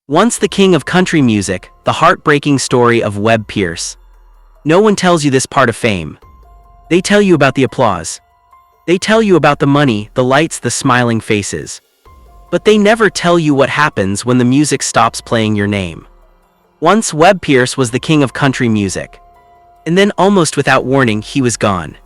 Once the king of country music, the heartbreaking story of Webb Pierce. No one tells you this part of fame. They tell you about the applause. They tell you about the money, the lights, the smiling faces. But they never tell you what happens when the music stops playing your name. Once Webb Pierce was the king of country music. And then almost without warning, he was gone.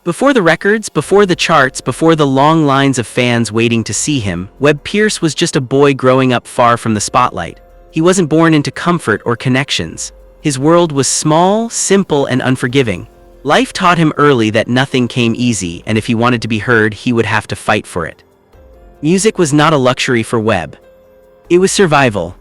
Before the records, before the charts, before the long lines of fans waiting to see him, Webb Pierce was just a boy growing up far from the spotlight. He wasn't born into comfort or connections. His world was small, simple, and unforgiving. Life taught him early that nothing came easy, and if he wanted to be heard, he would have to fight for it. Music was not a luxury for Webb. It was survival.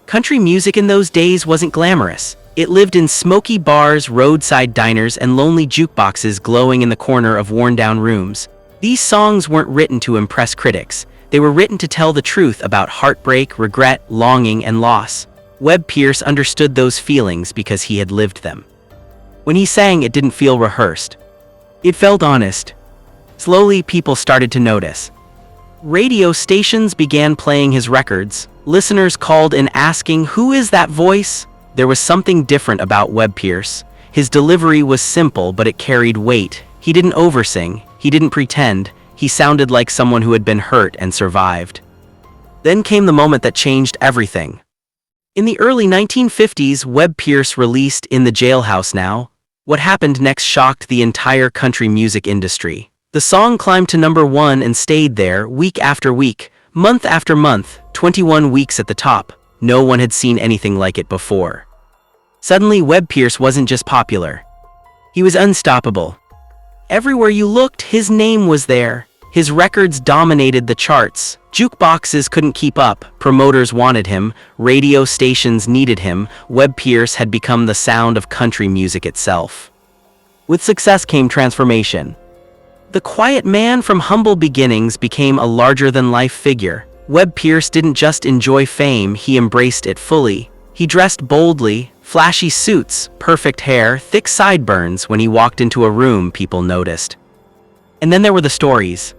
Country music in those days wasn't glamorous. It lived in smoky bars, roadside diners, and lonely jukeboxes glowing in the corner of worn-down rooms. These songs weren't written to impress critics. They were written to tell the truth about heartbreak, regret, longing, and loss. Webb Pierce understood those feelings because he had lived them. When he sang, it didn't feel rehearsed. It felt honest. Slowly, people started to notice. Radio stations began playing his records. Listeners called in asking, "Who is that voice?" There was something different about Webb Pierce. His delivery was simple, but it carried weight. He didn't oversing. He didn't pretend. He sounded like someone who had been hurt and survived. Then came the moment that changed everything. In the early 1950s, Webb Pierce released In the Jailhouse Now. What happened next shocked the entire country music industry. The song climbed to #1 and stayed there week after week, month after month, 21 weeks at the top. No one had seen anything like it before. Suddenly, Webb Pierce wasn't just popular. He was unstoppable. Everywhere you looked, his name was there. His records dominated the charts. Jukeboxes couldn't keep up. Promoters wanted him. Radio stations needed him. Webb Pierce had become the sound of country music itself. With success came transformation. The quiet man from humble beginnings became a larger-than-life figure. Webb Pierce didn't just enjoy fame, he embraced it fully. He dressed boldly, flashy suits, perfect hair, thick sideburns. When he walked into a room, people noticed. And then there were the stories.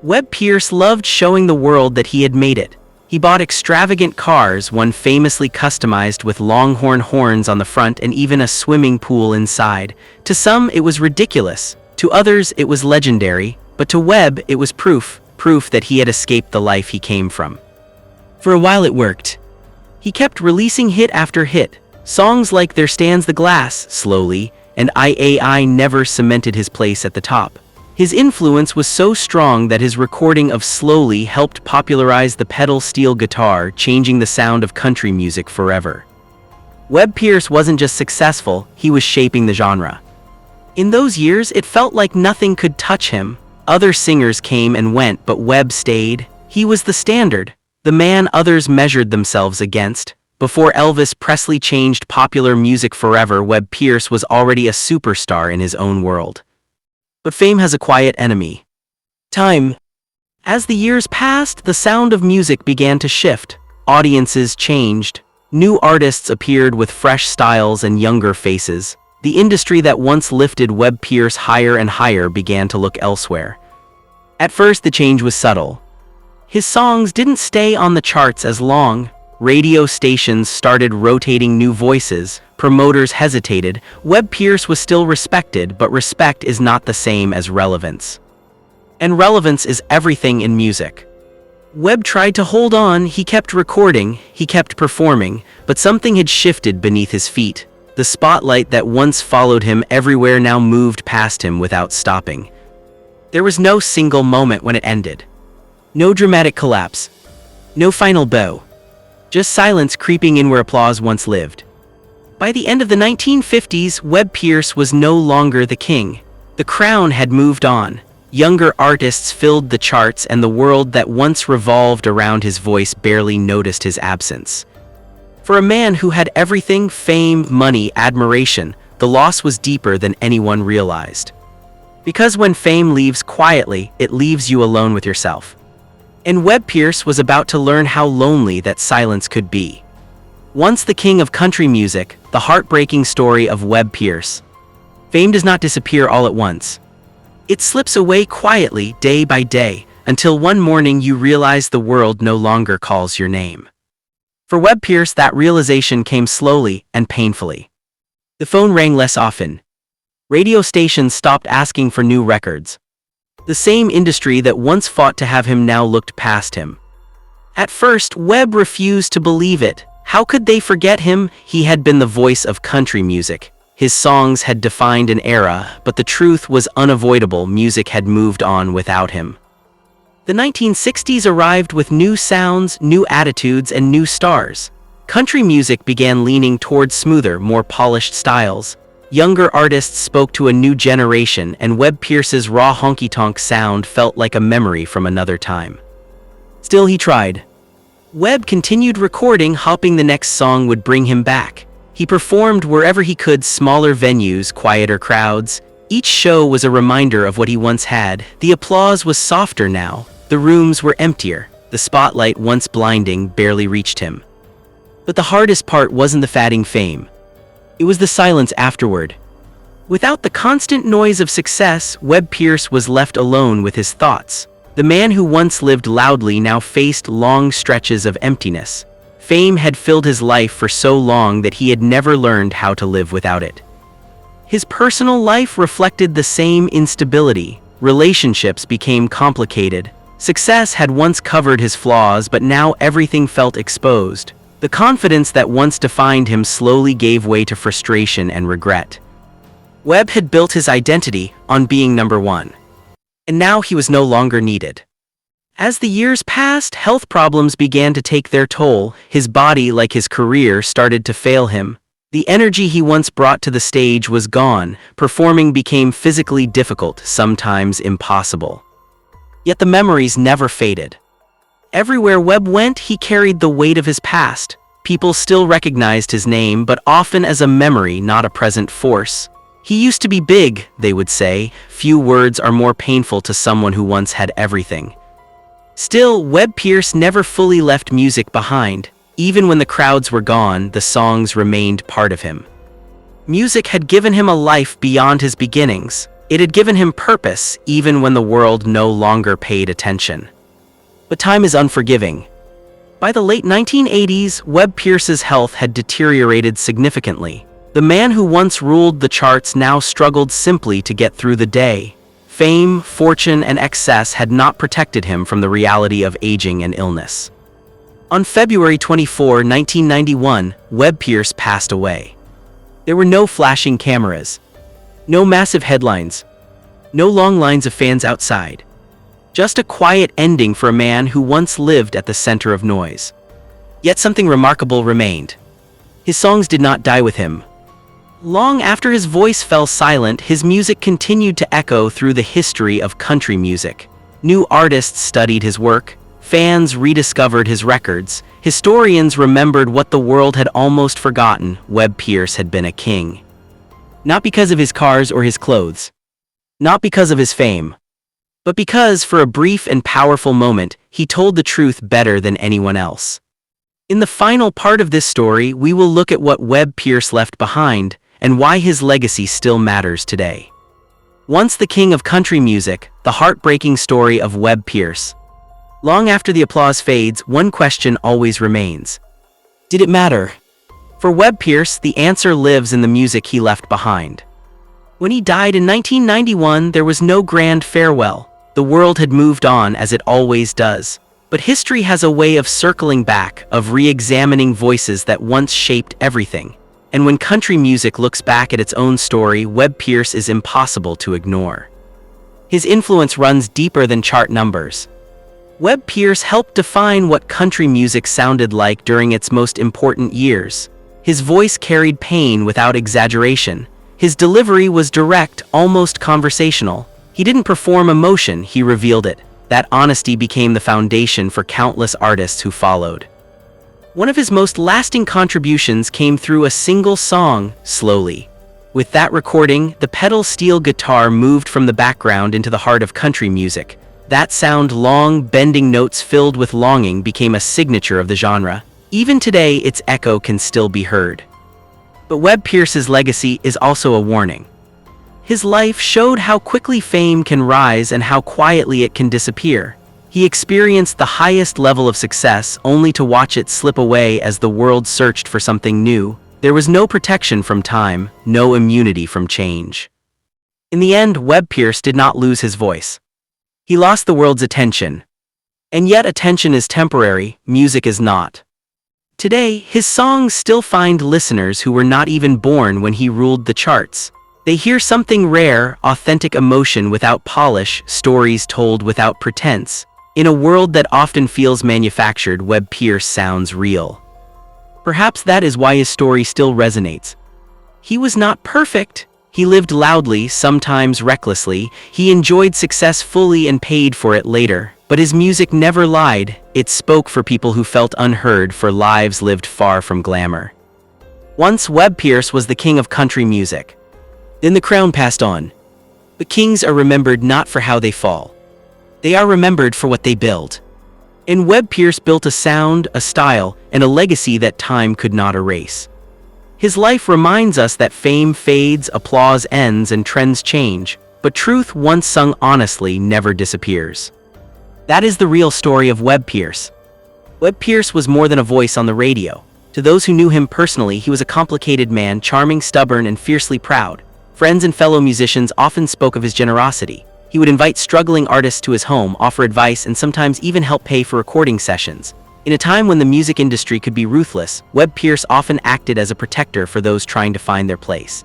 Webb Pierce loved showing the world that he had made it. He bought extravagant cars, one famously customized with longhorn horns on the front and even a swimming pool inside. To some, it was ridiculous. To others, it was legendary. But to Webb, it was proof that he had escaped the life he came from. For a while it worked. He kept releasing hit after hit. Songs like There Stands the Glass, Slowly, and I never cemented his place at the top. His influence was so strong that his recording of Slowly helped popularize the pedal steel guitar, changing the sound of country music forever. Webb Pierce wasn't just successful, he was shaping the genre. In those years, it felt like nothing could touch him. Other singers came and went, but Webb stayed. He was the standard, the man others measured themselves against. Before Elvis Presley changed popular music forever, Webb Pierce was already a superstar in his own world. But fame has a quiet enemy: time. As the years passed, the sound of music began to shift. Audiences changed. New artists appeared with fresh styles and younger faces. The industry that once lifted Webb Pierce higher and higher began to look elsewhere. At first, the change was subtle. His songs didn't stay on the charts as long. Radio stations started rotating new voices. Promoters hesitated. Webb Pierce was still respected, but respect is not the same as relevance. And relevance is everything in music. Webb tried to hold on. He kept recording, he kept performing, but something had shifted beneath his feet. The spotlight that once followed him everywhere now moved past him without stopping. There was no single moment when it ended. No dramatic collapse. No final bow. Just silence creeping in where applause once lived. By the end of the 1950s, Webb Pierce was no longer the king. The crown had moved on. Younger artists filled the charts, and the world that once revolved around his voice barely noticed his absence. For a man who had everything, fame, money, admiration, the loss was deeper than anyone realized. Because when fame leaves quietly, it leaves you alone with yourself. And Webb Pierce was about to learn how lonely that silence could be. Once the king of country music, the heartbreaking story of Webb Pierce. Fame does not disappear all at once. It slips away quietly, day by day, until one morning you realize the world no longer calls your name. For Webb Pierce, that realization came slowly and painfully. The phone rang less often. Radio stations stopped asking for new records. The same industry that once fought to have him now looked past him. At first, Webb refused to believe it. How could they forget him? He had been the voice of country music. His songs had defined an era, but the truth was unavoidable. Music had moved on without him. The 1960s arrived with new sounds, new attitudes, and new stars. Country music began leaning towards smoother, more polished styles. Younger artists spoke to a new generation, and Webb Pierce's raw honky-tonk sound felt like a memory from another time. Still, he tried. Webb continued recording, hoping the next song would bring him back. He performed wherever he could, smaller venues, quieter crowds. Each show was a reminder of what he once had. The applause was softer now. The rooms were emptier. The spotlight, once blinding, barely reached him. But the hardest part wasn't the fading fame. It was the silence afterward. Without the constant noise of success, Webb Pierce was left alone with his thoughts. The man who once lived loudly now faced long stretches of emptiness. Fame had filled his life for so long that he had never learned how to live without it. His personal life reflected the same instability. Relationships became complicated. Success had once covered his flaws, but now everything felt exposed. The confidence that once defined him slowly gave way to frustration and regret. Webb had built his identity on being number one. And now he was no longer needed. As the years passed, health problems began to take their toll. His body, like his career, started to fail him. The energy he once brought to the stage was gone. Performing became physically difficult, sometimes impossible. Yet the memories never faded. Everywhere Webb went, he carried the weight of his past. People still recognized his name, but often as a memory, not a present force. He used to be big, they would say. Few words are more painful to someone who once had everything. Still, Webb Pierce never fully left music behind. Even when the crowds were gone, the songs remained part of him. Music had given him a life beyond his beginnings. It had given him purpose, even when the world no longer paid attention. But time is unforgiving. By the late 1980s, Webb Pierce's health had deteriorated significantly. The man who once ruled the charts now struggled simply to get through the day. Fame, fortune, and excess had not protected him from the reality of aging and illness. On February 24, 1991, Webb Pierce passed away. There were no flashing cameras, no massive headlines, no long lines of fans outside. Just a quiet ending for a man who once lived at the center of noise. Yet something remarkable remained. His songs did not die with him. Long after his voice fell silent, his music continued to echo through the history of country music. New artists studied his work, fans rediscovered his records, historians remembered what the world had almost forgotten: Webb Pierce had been a king. Not because of his cars or his clothes, not because of his fame, but because, for a brief and powerful moment, he told the truth better than anyone else. In the final part of this story, we will look at what Webb Pierce left behind and why his legacy still matters today. Once the king of country music, the heartbreaking story of Webb Pierce. Long after the applause fades, one question always remains. Did it matter? For Webb Pierce, the answer lives in the music he left behind. When he died in 1991, there was no grand farewell. The world had moved on, as it always does. But history has a way of circling back, of re-examining voices that once shaped everything. And when country music looks back at its own story, Webb Pierce is impossible to ignore. His influence runs deeper than chart numbers. Webb Pierce helped define what country music sounded like during its most important years. His voice carried pain without exaggeration. His delivery was direct, almost conversational. He didn't perform emotion, he revealed it. That honesty became the foundation for countless artists who followed. One of his most lasting contributions came through a single song, Slowly. With that recording, the pedal steel guitar moved from the background into the heart of country music. That sound, long, bending notes filled with longing, became a signature of the genre. Even today, its echo can still be heard. But Webb Pierce's legacy is also a warning. His life showed how quickly fame can rise and how quietly it can disappear. He experienced the highest level of success only to watch it slip away as the world searched for something new. There was no protection from time, no immunity from change. In the end, Webb Pierce did not lose his voice. He lost the world's attention. And yet attention is temporary, music is not. Today, his songs still find listeners who were not even born when he ruled the charts. They hear something rare, authentic emotion without polish, stories told without pretense. In a world that often feels manufactured, Webb Pierce sounds real. Perhaps that is why his story still resonates. He was not perfect. He lived loudly, sometimes recklessly. He enjoyed success fully and paid for it later. But his music never lied. It spoke for people who felt unheard, for lives lived far from glamour. Once, Webb Pierce was the king of country music. Then the crown passed on. But kings are remembered not for how they fall. They are remembered for what they build. And Webb Pierce built a sound, a style, and a legacy that time could not erase. His life reminds us that fame fades, applause ends, and trends change, but truth once sung honestly never disappears. That is the real story of Webb Pierce. Webb Pierce was more than a voice on the radio. To those who knew him personally, he was a complicated man, charming, stubborn, and fiercely proud. Friends and fellow musicians often spoke of his generosity. He would invite struggling artists to his home, offer advice, and sometimes even help pay for recording sessions. In a time when the music industry could be ruthless, Webb Pierce often acted as a protector for those trying to find their place.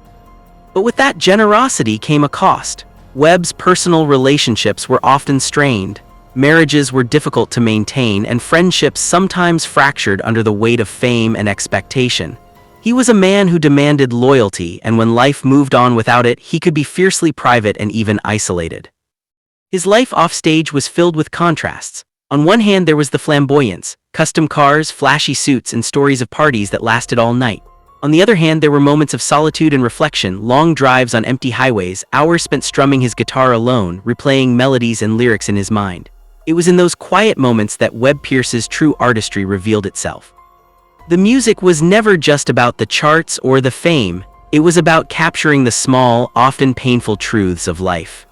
But with that generosity came a cost. Webb's personal relationships were often strained. Marriages were difficult to maintain, and friendships sometimes fractured under the weight of fame and expectation. He was a man who demanded loyalty, and when life moved on without it, he could be fiercely private and even isolated. His life offstage was filled with contrasts. On one hand, there was the flamboyance, custom cars, flashy suits, and stories of parties that lasted all night. On the other hand, there were moments of solitude and reflection, long drives on empty highways, hours spent strumming his guitar alone, replaying melodies and lyrics in his mind. It was in those quiet moments that Webb Pierce's true artistry revealed itself. The music was never just about the charts or the fame. It was about capturing the small, often painful truths of life.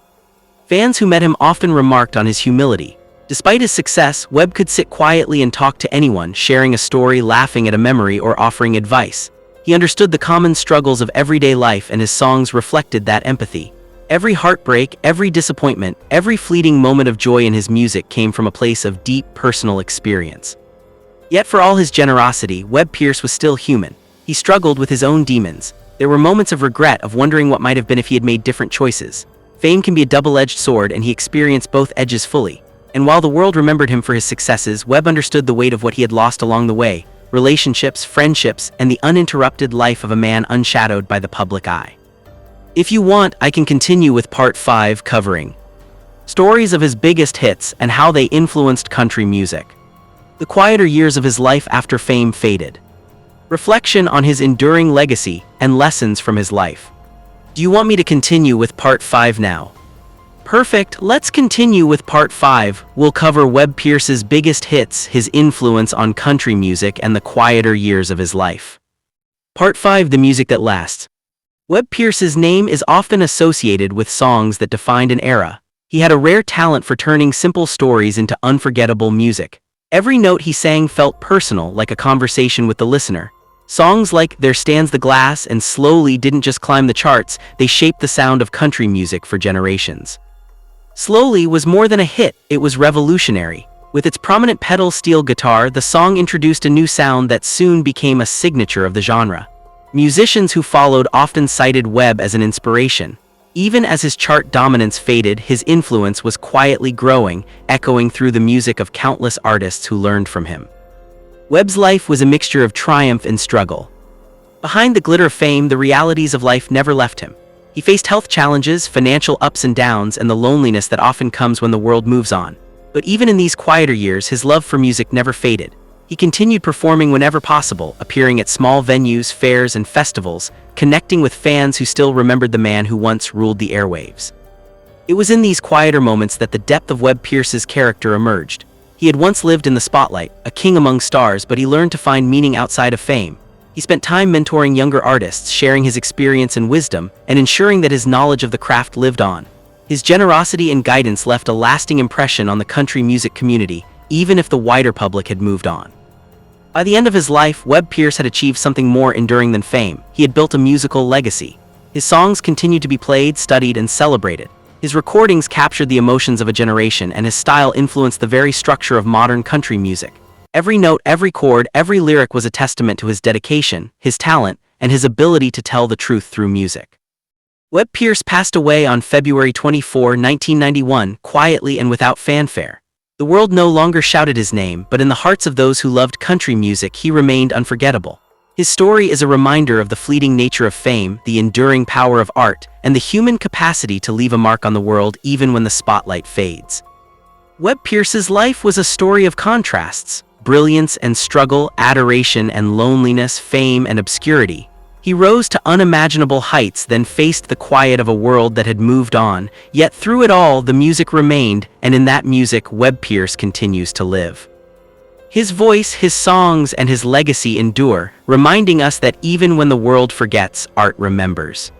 Fans who met him often remarked on his humility. Despite his success, Webb could sit quietly and talk to anyone, sharing a story, laughing at a memory, or offering advice. He understood the common struggles of everyday life, and his songs reflected that empathy. Every heartbreak, every disappointment, every fleeting moment of joy in his music came from a place of deep personal experience. Yet for all his generosity, Webb Pierce was still human. He struggled with his own demons. There were moments of regret, of wondering what might have been if he had made different choices. Fame can be a double-edged sword, and he experienced both edges fully. And while the world remembered him for his successes, Webb understood the weight of what he had lost along the way: relationships, friendships, and the uninterrupted life of a man unshadowed by the public eye. If you want, I can continue with Part 5, covering stories of his biggest hits and how they influenced country music. The quieter years of his life after fame faded. Reflection on his enduring legacy and lessons from his life. Do you want me to continue with Part 5 now? Perfect, let's continue with Part 5. We'll cover Webb Pierce's biggest hits, his influence on country music, and the quieter years of his life. Part 5, the music that lasts. Webb Pierce's name is often associated with songs that defined an era. He had a rare talent for turning simple stories into unforgettable music. Every note he sang felt personal, like a conversation with the listener. Songs like There Stands the Glass and Slowly didn't just climb the charts, they shaped the sound of country music for generations. Slowly was more than a hit, it was revolutionary. With its prominent pedal steel guitar, the song introduced a new sound that soon became a signature of the genre. Musicians who followed often cited Webb as an inspiration. Even as his chart dominance faded, his influence was quietly growing, echoing through the music of countless artists who learned from him. Webb's life was a mixture of triumph and struggle. Behind the glitter of fame, the realities of life never left him. He faced health challenges, financial ups and downs, and the loneliness that often comes when the world moves on. But even in these quieter years, his love for music never faded. He continued performing whenever possible, appearing at small venues, fairs, and festivals, connecting with fans who still remembered the man who once ruled the airwaves. It was in these quieter moments that the depth of Webb Pierce's character emerged. He had once lived in the spotlight, a king among stars, but he learned to find meaning outside of fame. He spent time mentoring younger artists, sharing his experience and wisdom, and ensuring that his knowledge of the craft lived on. His generosity and guidance left a lasting impression on the country music community, even if the wider public had moved on. By the end of his life, Webb Pierce had achieved something more enduring than fame. He had built a musical legacy. His songs continued to be played, studied, and celebrated. His recordings captured the emotions of a generation, and his style influenced the very structure of modern country music. Every note, every chord, every lyric was a testament to his dedication, his talent, and his ability to tell the truth through music. Webb Pierce passed away on February 24, 1991, quietly and without fanfare. The world no longer shouted his name, but in the hearts of those who loved country music, he remained unforgettable. His story is a reminder of the fleeting nature of fame, the enduring power of art, and the human capacity to leave a mark on the world even when the spotlight fades. Webb Pierce's life was a story of contrasts: brilliance and struggle, adoration and loneliness, fame and obscurity. He rose to unimaginable heights, then faced the quiet of a world that had moved on, yet through it all the music remained, and in that music Webb Pierce continues to live. His voice, his songs, and his legacy endure, reminding us that even when the world forgets, art remembers.